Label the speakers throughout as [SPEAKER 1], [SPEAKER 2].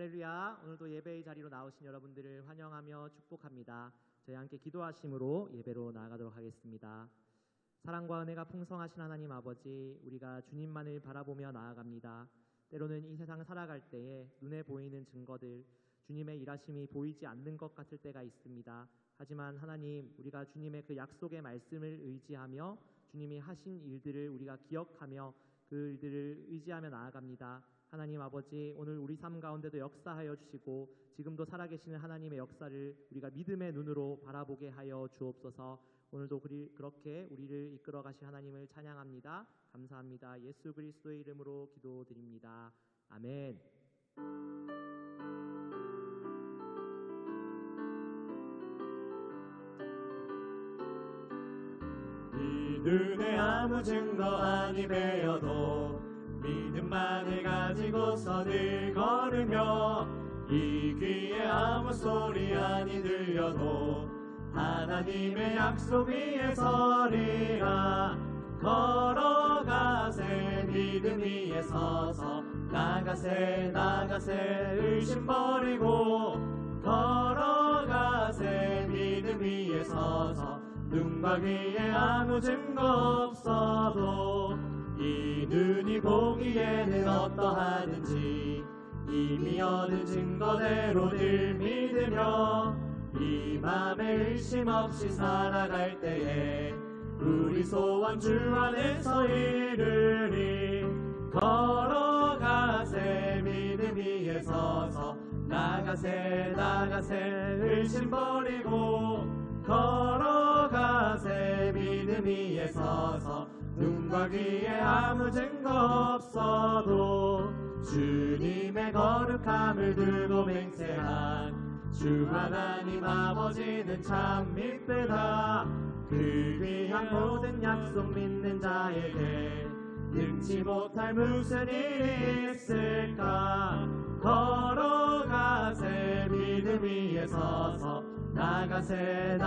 [SPEAKER 1] 할렐루야. 오늘도 예배의 자리로 나오신 여러분들을 환영하며 축복합니다. 저희 함께 기도하심으로 예배로 나아가도록 하겠습니다. 사랑과 은혜가 풍성하신 하나님 아버지, 우리가 주님만을 바라보며 나아갑니다. 때로는 이 세상 살아갈 때에 눈에 보이는 증거들, 주님의 일하심이 보이지 않는 것 같을 때가 있습니다. 하지만 하나님, 우리가 주님의 그 약속의 말씀을 의지하며 주님이 하신 일들을 우리가 기억하며 그 일들을 의지하며 나아갑니다. 하나님 아버지, 오늘 우리 삶 가운데도 역사하여 주시고 지금도 살아계시는 하나님의 역사를 우리가 믿음의 눈으로 바라보게 하여 주옵소서. 오늘도 그렇게 우리를 이끌어 가실 하나님을 찬양합니다. 감사합니다. 예수 그리스도의 이름으로 기도드립니다. 아멘.
[SPEAKER 2] 이 눈에 아무 증거 아니 배어도 믿음만을 가지고서 늘 걸으며 이 귀에 아무 소리 아니 들려도 하나님의 약속 위에 서리라. 걸어가세 믿음 위에 서서 나가세 의심 버리고 걸어가세 믿음 위에 서서 눈과 귀에 아무 증거 없어도 이 눈이 보기에는 어떠하든지 이미 얻은 증거대로 늘 믿으며 이 맘에 의심 없이 살아갈 때에 우리 소원 주 안에서 이루리. 걸어가세 믿음 위에 서서 나가세 의심 버리고 걸어가세 믿음 위에 서서 눈과 귀에 아무 증거 없어도 주님의 거룩함을 두고 맹세한 주 하나님 아버지는 참 믿으다. 그 귀한 모든 약속 믿는 자에게 능치 못할 무슨 일이 있을까. 걸어가세 믿음 위에 서서 나가세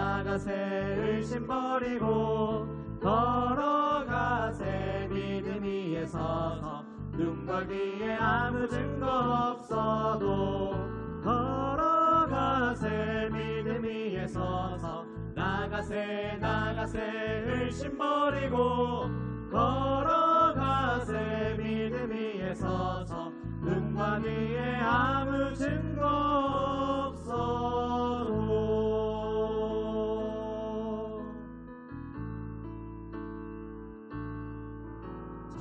[SPEAKER 2] 의심 버리고 걸어가세 믿음 위에 서서 눈과 귀에 아무 증거 없어도 걸어가세 믿음 위에 서서 나가세 의심 버리고 걸어가세 믿음 위에 서서 눈과 귀에 아무 증거 없어도.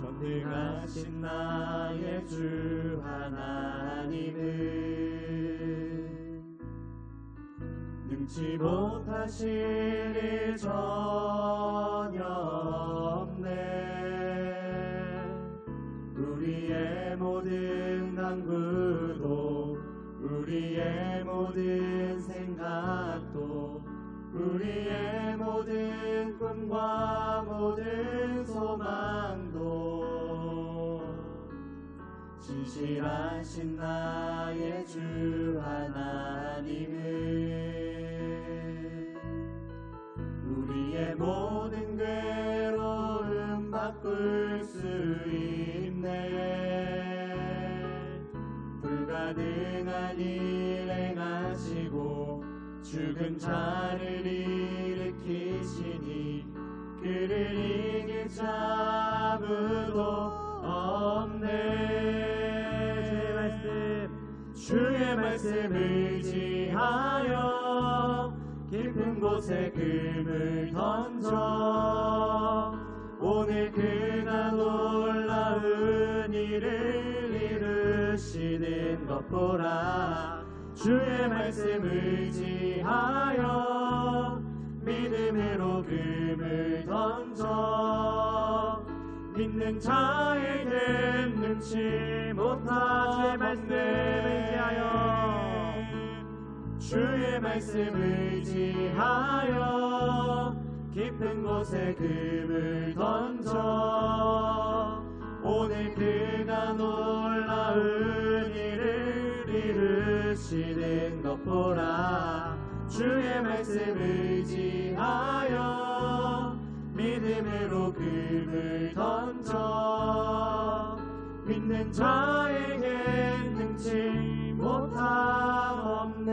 [SPEAKER 2] 전능하신 나의 주 하나님은 능치 못하실 일 전혀 없네. 우리의 모든 간구도 우리의 모든 생각도 우리의 모든 꿈과 모든 소망도 진실하신 나의 주 하나님은 우리의 모든 괴로움 바꿀 수 있네. 불가능한 일 행하시고 죽은 자를 일으키시니 그를 이길 자 아무도 없네. 주의 말씀 의지하여 깊은 곳에 금을 던져 오늘 그가 놀라운 일을 이루시는 것 보라. 주의 말씀 의지하여 믿음으로 금을 던져 믿는 자에겐 능치 못한 주의 말씀 의지하여 깊은 곳에 금을 던져 오늘 그가 놀라운 일을 이루시는 것 보라. 주의 말씀 의지하여 믿음으로 금을 던져 믿는 자에겐 능치 못한 못함없네.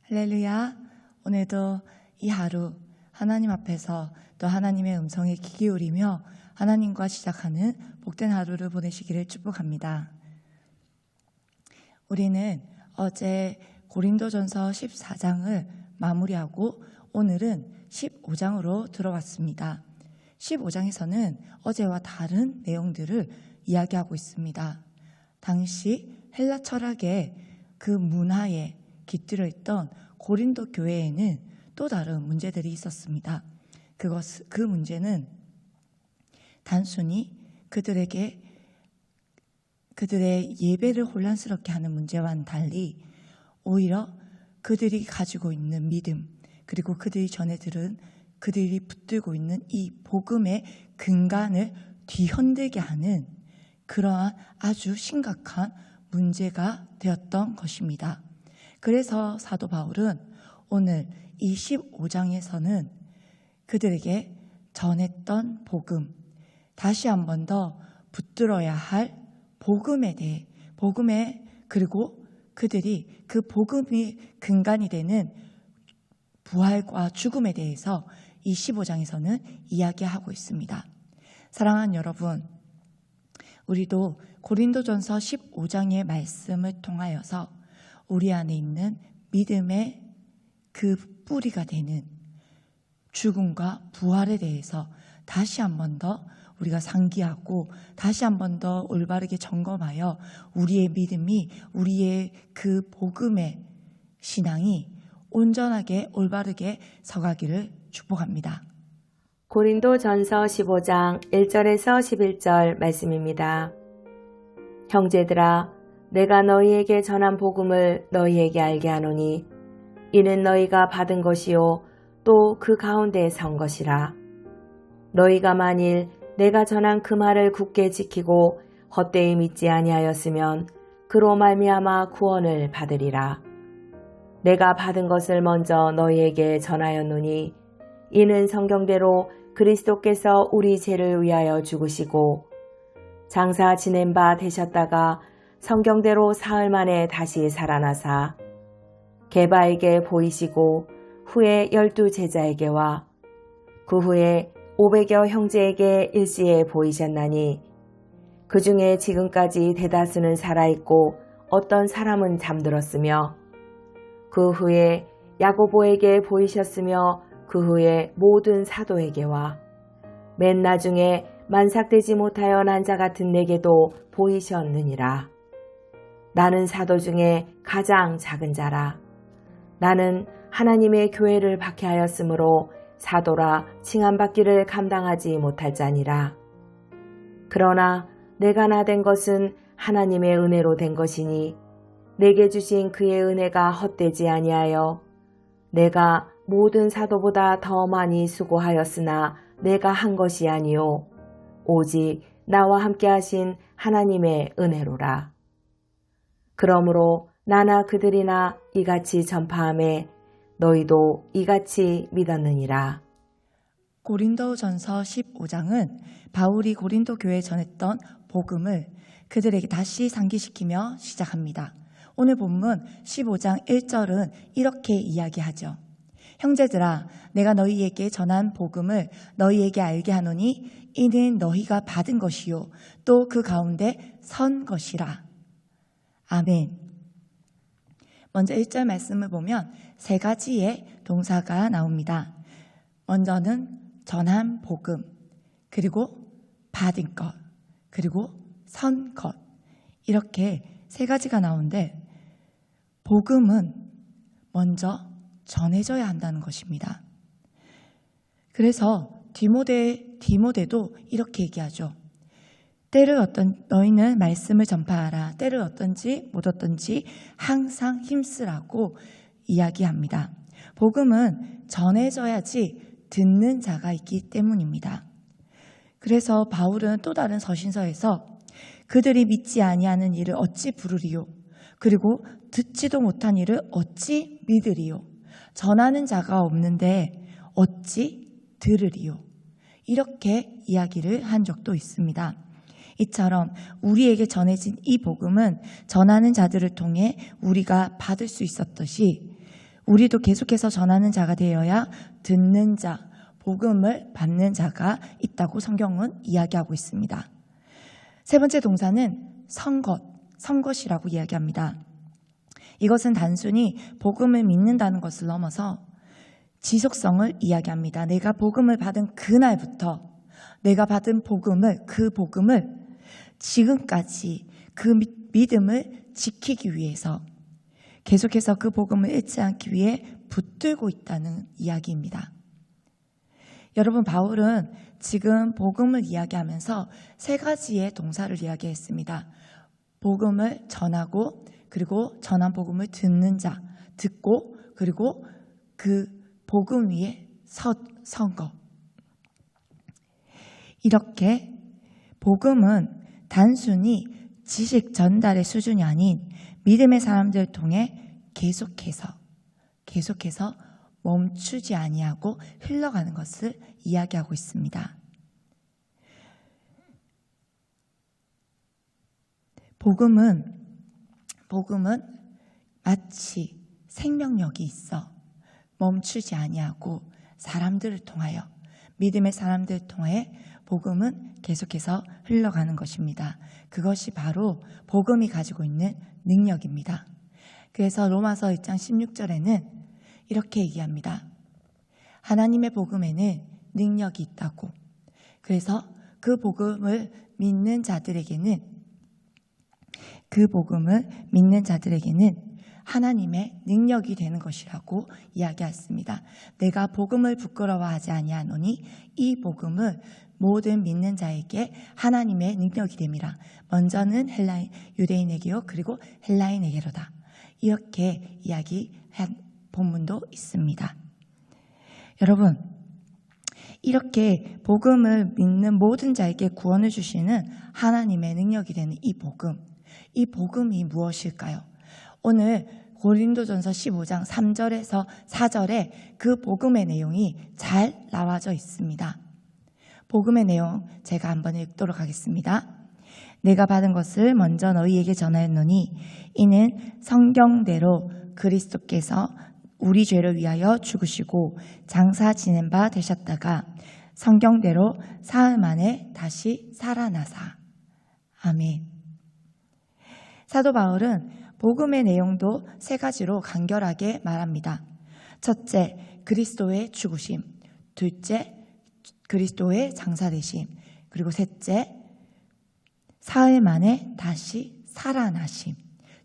[SPEAKER 3] 할렐루야. 오늘도 이 하루 하나님 앞에서 또 하나님의 음성에 귀 기울이며 하나님과 시작하는 복된 하루를 보내시기를 축복합니다. 우리는 어제 고린도전서 14장을 마무리하고 오늘은 15장으로 들어왔습니다. 15장에서는 어제와 다른 내용들을 이야기하고 있습니다. 당시 헬라 철학의 그 문화에 깃들어 있던 고린도 교회에는 또 다른 문제들이 있었습니다. 그 문제는 단순히 그들의 예배를 혼란스럽게 하는 문제와는 달리 오히려 그들이 가지고 있는 믿음, 그리고 그들이 전해 들은 그들이 붙들고 있는 이 복음의 근간을 뒤흔들게 하는 그러한 아주 심각한 문제가 되었던 것입니다. 그래서 사도 바울은 오늘 이 15장에서는 그들에게 전했던 복음, 다시 한 번 더 붙들어야 할 복음에 대해, 그리고 그들이 그 복음이 근간이 되는 부활과 죽음에 대해서 이 15장에서는 이야기하고 있습니다. 사랑하는 여러분, 우리도 고린도전서 15장의 말씀을 통하여서 우리 안에 있는 믿음의 그 뿌리가 되는 죽음과 부활에 대해서 다시 한 번 더 우리가 상기하고 다시 한 번 더 올바르게 점검하여 우리의 믿음이, 우리의 그 복음의 신앙이 온전하게 올바르게 서가기를 축복합니다.
[SPEAKER 4] 고린도전서 15장 1절에서 11절 말씀입니다. 형제들아, 내가 너희에게 전한 복음을 너희에게 알게 하노니 이는 너희가 받은 것이요 또 그 가운데 선 것이라. 너희가 만일 내가 전한 그 말을 굳게 지키고 헛되이 믿지 아니하였으면 그로 말미암아 구원을 받으리라. 내가 받은 것을 먼저 너희에게 전하였노니 이는 성경대로 그리스도께서 우리 죄를 위하여 죽으시고 장사 지낸 바 되셨다가 성경대로 사흘 만에 다시 살아나사 게바에게 보이시고 후에 12 제자에게와 그 후에 500여 형제에게 일시에 보이셨나니 그 중에 지금까지 대다수는 살아있고 어떤 사람은 잠들었으며 그 후에 야고보에게 보이셨으며 그 후에 모든 사도에게와 맨 나중에 만삭되지 못하여 난 자 같은 내게도 보이셨느니라. 나는 사도 중에 가장 작은 자라. 나는 하나님의 교회를 박해하였으므로 사도라 칭함받기를 감당하지 못할 자니라. 그러나 내가 나된 것은 하나님의 은혜로 된 것이니 내게 주신 그의 은혜가 헛되지 아니하여 내가 모든 사도보다 더 많이 수고하였으나 내가 한 것이 아니요 오직 나와 함께 하신 하나님의 은혜로라. 그러므로 나나 그들이나 이같이 전파하매 너희도 이같이 믿었느니라.
[SPEAKER 3] 고린도전서 15장은 바울이 고린도 교회에 전했던 복음을 그들에게 다시 상기시키며 시작합니다. 오늘 본문 15장 1절은 이렇게 이야기하죠. 형제들아, 내가 너희에게 전한 복음을 너희에게 알게 하노니 이는 너희가 받은 것이요 또 그 가운데 선 것이라. 아멘. 먼저 1절 말씀을 보면 세 가지의 동사가 나옵니다. 먼저는 전한 복음, 그리고 받은 것, 그리고 선 것, 이렇게 세 가지가 나오는데 복음은 먼저 전해져야 한다는 것입니다. 그래서 디모데도 이렇게 얘기하죠. 때를 너희는 말씀을 전파하라. 때를 어떤지 못 어떤지 항상 힘쓰라고 이야기합니다. 복음은 전해져야지 듣는 자가 있기 때문입니다. 그래서 바울은 또 다른 서신서에서 그들이 믿지 아니하는 일을 어찌 부르리요? 그리고 듣지도 못한 일을 어찌 믿으리요? 전하는 자가 없는데 어찌 들으리요. 이렇게 이야기를 한 적도 있습니다. 이처럼 우리에게 전해진 이 복음은 전하는 자들을 통해 우리가 받을 수 있었듯이 우리도 계속해서 전하는 자가 되어야 듣는 자, 복음을 받는 자가 있다고 성경은 이야기하고 있습니다. 세 번째 동사는 성것이라고 이야기합니다. 이것은 단순히 복음을 믿는다는 것을 넘어서 지속성을 이야기합니다. 내가 복음을 받은 그날부터 내가 받은 그 복음을 지금까지 그 믿음을 지키기 위해서 계속해서 그 복음을 잃지 않기 위해 붙들고 있다는 이야기입니다. 여러분, 바울은 지금 복음을 이야기하면서 세 가지의 동사를 이야기했습니다. 복음을 전하고, 그리고 전한 복음을 듣는 자, 듣고, 그리고 그 복음 위에 선 것. 이렇게 복음은 단순히 지식 전달의 수준이 아닌 믿음의 사람들을 통해 계속해서 멈추지 아니하고 흘러가는 것을 이야기하고 있습니다. 복음은 마치 생명력이 있어 멈추지 아니하고 사람들을 통하여 믿음의 사람들을 통해 복음은 계속해서 흘러가는 것입니다. 그것이 바로 복음이 가지고 있는 능력입니다. 그래서 로마서 1장 16절에는 이렇게 얘기합니다. 하나님의 복음에는 능력이 있다고. 그래서 그 복음을 믿는 자들에게는 하나님의 능력이 되는 것이라고 이야기했습니다. 내가 복음을 부끄러워하지 아니하노니 이 복음을 모든 믿는 자에게 하나님의 능력이 됨이라. 먼저는 유대인에게요, 그리고 헬라인에게로다. 이렇게 이야기한 본문도 있습니다. 여러분, 이렇게 복음을 믿는 모든 자에게 구원을 주시는 하나님의 능력이 되는 이 복음이 무엇일까요? 오늘 고린도전서 15장 3절에서 4절에 그 복음의 내용이 잘 나와져 있습니다. 복음의 내용 제가 한번 읽도록 하겠습니다. 내가 받은 것을 먼저 너희에게 전하였노니 이는 성경대로 그리스도께서 우리 죄를 위하여 죽으시고 장사 지낸 바 되셨다가 성경대로 사흘 만에 다시 살아나사. 아멘. 사도 바울은 복음의 내용도 세 가지로 간결하게 말합니다. 첫째, 그리스도의 죽으심. 둘째, 그리스도의 장사되심. 그리고 셋째, 사흘 만에 다시 살아나심.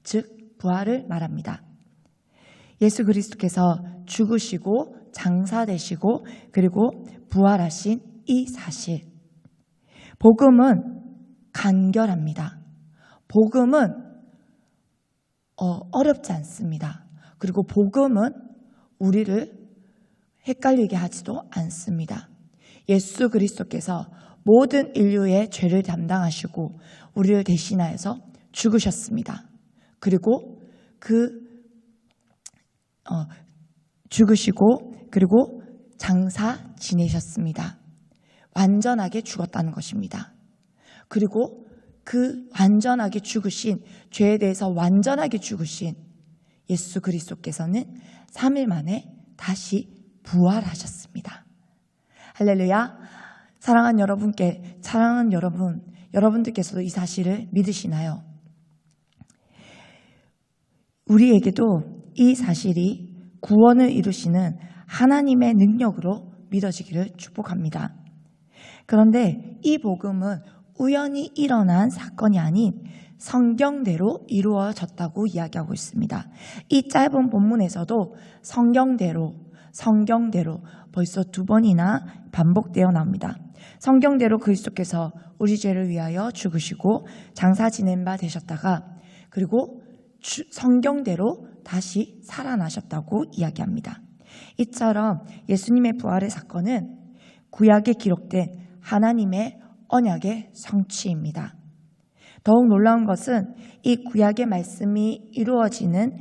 [SPEAKER 3] 즉 부활을 말합니다. 예수 그리스도께서 죽으시고 장사되시고 그리고 부활하신 이 사실. 복음은 간결합니다. 복음은 어렵지 않습니다. 그리고 복음은 우리를 헷갈리게 하지도 않습니다. 예수 그리스도께서 모든 인류의 죄를 담당하시고 우리를 대신하여서 죽으셨습니다. 그리고 죽으시고 그리고 장사 지내셨습니다. 완전하게 죽었다는 것입니다. 그리고 그 완전하게 죽으신, 죄에 대해서 완전하게 죽으신 예수 그리스도께서는 3일 만에 다시 부활하셨습니다. 할렐루야. 사랑하는 여러분들께서도 이 사실을 믿으시나요? 우리에게도 이 사실이 구원을 이루시는 하나님의 능력으로 믿어지기를 축복합니다. 그런데 이 복음은 우연히 일어난 사건이 아닌 성경대로 이루어졌다고 이야기하고 있습니다. 이 짧은 본문에서도 성경대로 벌써 2번이나 반복되어 나옵니다. 성경대로 그리스도께서 우리 죄를 위하여 죽으시고 장사 지낸 바 되셨다가 그리고 성경대로 다시 살아나셨다고 이야기합니다. 이처럼 예수님의 부활의 사건은 구약에 기록된 하나님의 언약의 성취입니다. 더욱 놀라운 것은 이 구약의 말씀이 이루어지는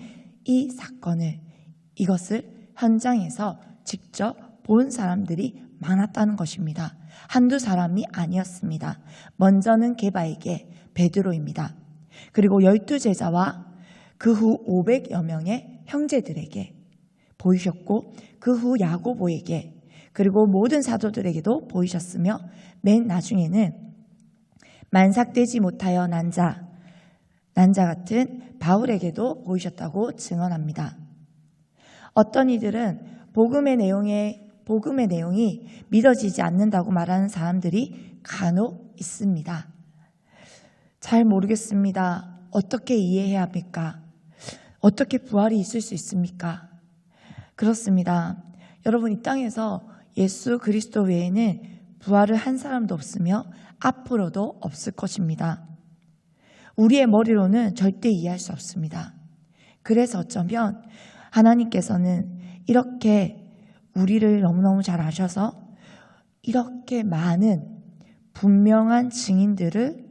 [SPEAKER 3] 이것을 현장에서 직접 본 사람들이 많았다는 것입니다. 한두 사람이 아니었습니다. 먼저는 게바에게 베드로입니다. 그리고 12제자와 그 후 500여 명의 형제들에게 보이셨고 그 후 야고보에게 그리고 모든 사도들에게도 보이셨으며 맨 나중에는 만삭되지 못하여 난 자 같은 바울에게도 보이셨다고 증언합니다. 어떤 이들은 복음의 내용이 믿어지지 않는다고 말하는 사람들이 간혹 있습니다. 잘 모르겠습니다. 어떻게 이해해야 합니까? 어떻게 부활이 있을 수 있습니까? 그렇습니다. 여러분, 이 땅에서 예수 그리스도 외에는 부활을 한 사람도 없으며 앞으로도 없을 것입니다. 우리의 머리로는 절대 이해할 수 없습니다. 그래서 어쩌면 하나님께서는 이렇게 우리를 너무너무 잘 아셔서 이렇게 많은 분명한 증인들을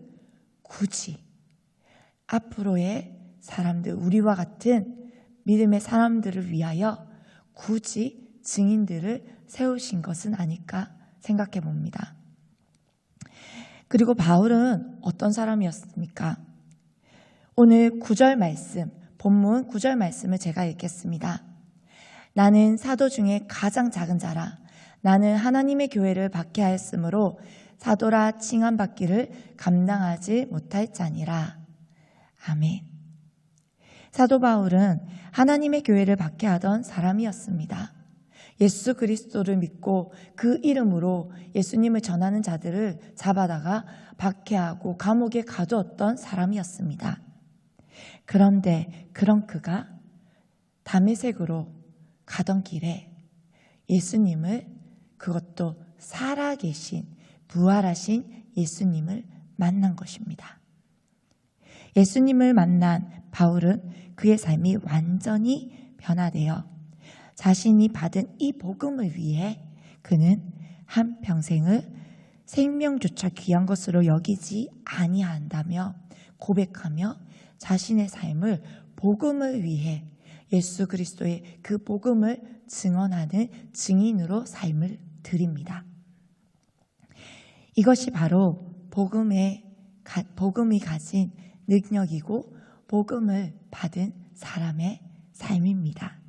[SPEAKER 3] 굳이 앞으로의 사람들, 우리와 같은 믿음의 사람들을 위하여 굳이 증인들을 세우신 것은 아닐까 생각해 봅니다. 그리고 바울은 어떤 사람이었습니까? 오늘 9절 말씀, 본문 9절 말씀을 제가 읽겠습니다. 나는 사도 중에 가장 작은 자라. 나는 하나님의 교회를 박해하였으므로 사도라 칭함받기를 감당하지 못할 자니라. 아멘. 사도 바울은 하나님의 교회를 박해하던 사람이었습니다. 예수 그리스도를 믿고 그 이름으로 예수님을 전하는 자들을 잡아다가 박해하고 감옥에 가두었던 사람이었습니다. 그런데 그런 그가 다메섹으로 가던 길에 예수님을, 그것도 살아계신 부활하신 예수님을 만난 것입니다. 예수님을 만난 바울은 그의 삶이 완전히 변화되어 자신이 받은 이 복음을 위해 그는 한평생을 생명조차 귀한 것으로 여기지 아니한다며 고백하며 자신의 삶을 복음을 위해 예수 그리스도의 그 복음을 증언하는 증인으로 삶을 드립니다. 이것이 바로 복음이 가진 능력이고 복음을 받은 사람의 삶입니다.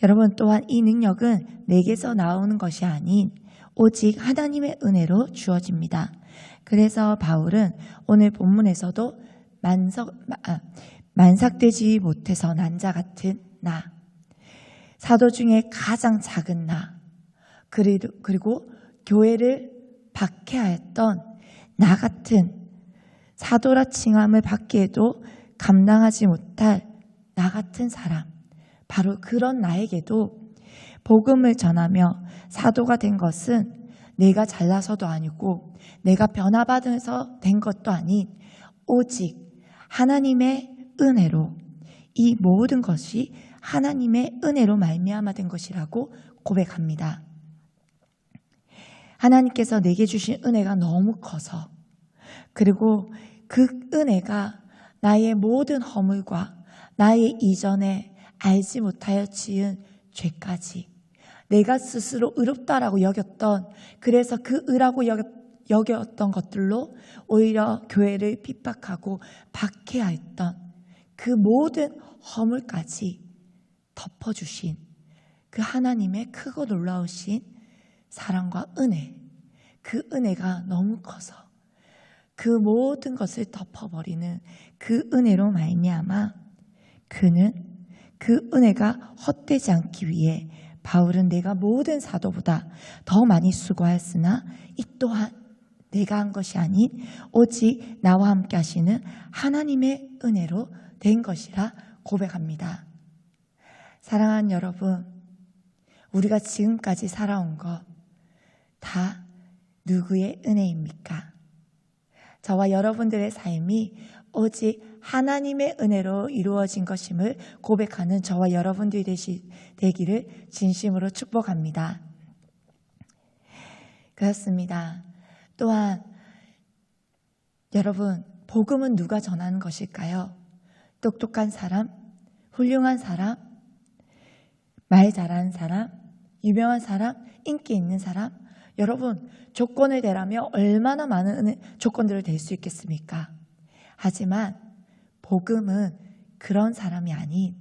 [SPEAKER 3] 여러분, 또한 이 능력은 내게서 나오는 것이 아닌 오직 하나님의 은혜로 주어집니다. 그래서 바울은 오늘 본문에서도 만삭되지 못해서 난 자 같은 나, 사도 중에 가장 작은 나, 그리고 교회를 박해하였던 나 같은 사도라 칭함을 받기에도 감당하지 못할 나 같은 사람, 바로 그런 나에게도 복음을 전하며 사도가 된 것은 내가 잘나서도 아니고 내가 변화받아서 된 것도 아닌 오직 하나님의 은혜로, 이 모든 것이 하나님의 은혜로 말미암아 된 것이라고 고백합니다. 하나님께서 내게 주신 은혜가 너무 커서, 그리고 그 은혜가 나의 모든 허물과 나의 이전에 알지 못하여 지은 죄까지, 내가 스스로 의롭다라고 여겼던, 그래서 그 의라고 여겼던 것들로 오히려 교회를 핍박하고 박해하였던 그 모든 허물까지 덮어주신 그 하나님의 크고 놀라우신 사랑과 은혜, 그 은혜가 너무 커서 그 모든 것을 덮어버리는 그 은혜로 말미암아 그는 그 은혜가 헛되지 않기 위해 바울은 내가 모든 사도보다 더 많이 수고하였으나 이 또한 내가 한 것이 아닌 오직 나와 함께 하시는 하나님의 은혜로 된 것이라 고백합니다. 사랑하는 여러분, 우리가 지금까지 살아온 것 다 누구의 은혜입니까? 저와 여러분들의 삶이 오직 하나님의 은혜로 이루어진 것임을 고백하는 저와 여러분들이 되기를 진심으로 축복합니다. 그렇습니다. 또한 여러분, 복음은 누가 전하는 것일까요? 똑똑한 사람, 훌륭한 사람, 말 잘하는 사람, 유명한 사람, 인기 있는 사람, 여러분 조건을 대라면 얼마나 많은 조건들을 댈 수 있겠습니까? 하지만 복음은 그런 사람이 아닌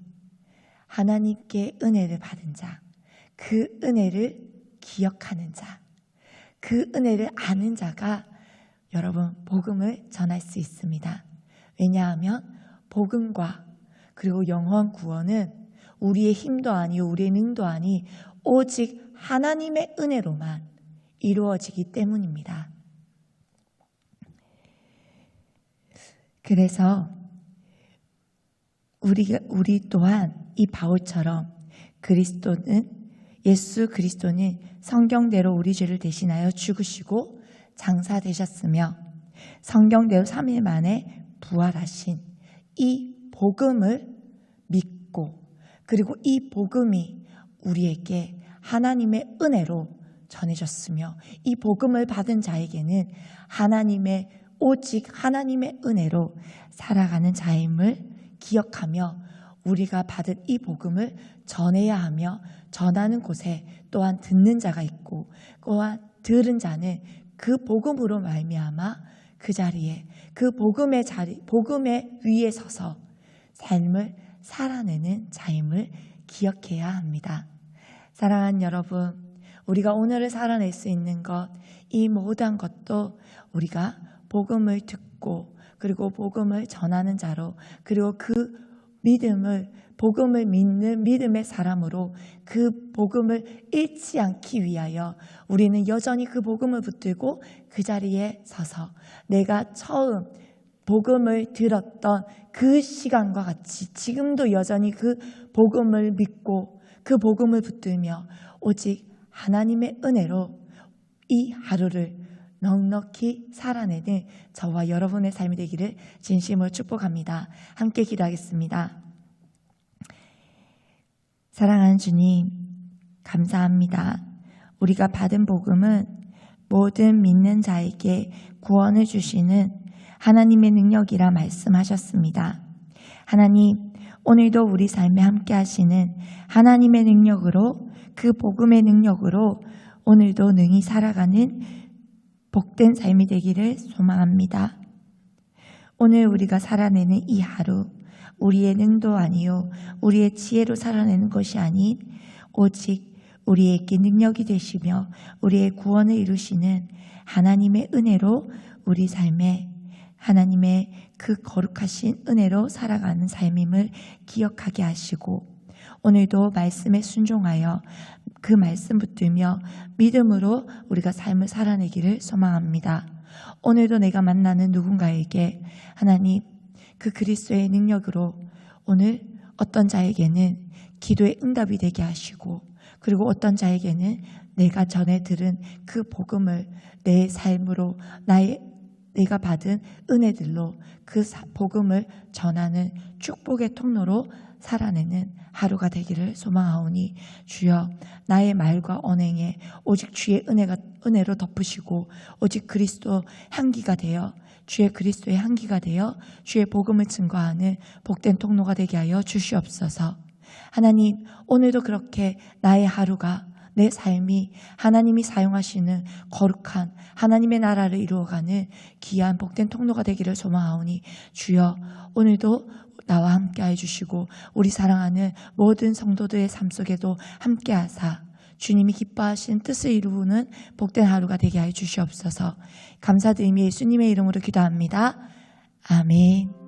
[SPEAKER 3] 하나님께 은혜를 받은 자, 그 은혜를 기억하는 자, 그 은혜를 아는 자가 여러분 복음을 전할 수 있습니다. 왜냐하면 복음과 그리고 영원 구원은 우리의 힘도 아니요 우리의 능도 아니 오직 하나님의 은혜로만 이루어지기 때문입니다. 그래서 우리 또한 이 바울처럼 예수 그리스도는 성경대로 우리 죄를 대신하여 죽으시고 장사되셨으며 성경대로 3일 만에 부활하신 이 복음을 믿고 그리고 이 복음이 우리에게 하나님의 은혜로 전해졌으며 이 복음을 받은 자에게는 오직 하나님의 은혜로 살아가는 자임을 기억하며 우리가 받은 이 복음을 전해야 하며 전하는 곳에 또한 듣는 자가 있고 또한 들은 자는 그 복음으로 말미암아 그 자리에 그 복음의 위에 서서 삶을 살아내는 자임을 기억해야 합니다. 사랑하는 여러분, 우리가 오늘을 살아낼 수 있는 것, 이 모든 것도 우리가 복음을 듣고 그리고 복음을 전하는 자로 그리고 그 복음을 믿는 믿음의 사람으로 그 복음을 잃지 않기 위하여 우리는 여전히 그 복음을 붙들고 그 자리에 서서 내가 처음 복음을 들었던 그 시간과 같이 지금도 여전히 그 복음을 믿고 그 복음을 붙들며 오직 하나님의 은혜로 이 하루를 넉넉히 살아내는 저와 여러분의 삶이 되기를 진심으로 축복합니다. 함께 기도하겠습니다. 사랑하는 주님, 감사합니다. 우리가 받은 복음은 모든 믿는 자에게 구원을 주시는 하나님의 능력이라 말씀하셨습니다. 하나님, 오늘도 우리 삶에 함께 하시는 하나님의 능력으로 그 복음의 능력으로 오늘도 능히 살아가는 복된 삶이 되기를 소망합니다. 오늘 우리가 살아내는 이 하루 우리의 능도 아니요 우리의 지혜로 살아내는 것이 아닌 오직 우리에게 능력이 되시며 우리의 구원을 이루시는 하나님의 은혜로 우리 삶에 하나님의 그 거룩하신 은혜로 살아가는 삶임을 기억하게 하시고 오늘도 말씀에 순종하여 그 말씀 붙들며 믿음으로 우리가 삶을 살아내기를 소망합니다. 오늘도 내가 만나는 누군가에게 하나님 그 그리스도의 능력으로 오늘 어떤 자에게는 기도의 응답이 되게 하시고 그리고 어떤 자에게는 내가 전에 들은 그 복음을 내 삶으로 내가 받은 은혜들로 그 복음을 전하는 축복의 통로로 살아내는 하루가 되기를 소망하오니 주여 나의 말과 언행에 오직 주의 은혜로 덮으시고 오직 그리스도 향기가 되어 주의 그리스도의 향기가 되어 주의 복음을 증거하는 복된 통로가 되게 하여 주시옵소서. 하나님 오늘도 그렇게 나의 하루가 내 삶이 하나님이 사용하시는 거룩한 하나님의 나라를 이루어가는 귀한 복된 통로가 되기를 소망하오니 주여 오늘도 나와 함께 해주시고 우리 사랑하는 모든 성도들의 삶 속에도 함께 하사 주님이 기뻐하신 뜻을 이루는 복된 하루가 되게 하여 주시옵소서. 감사드리며 예수님의 이름으로 기도합니다. 아멘.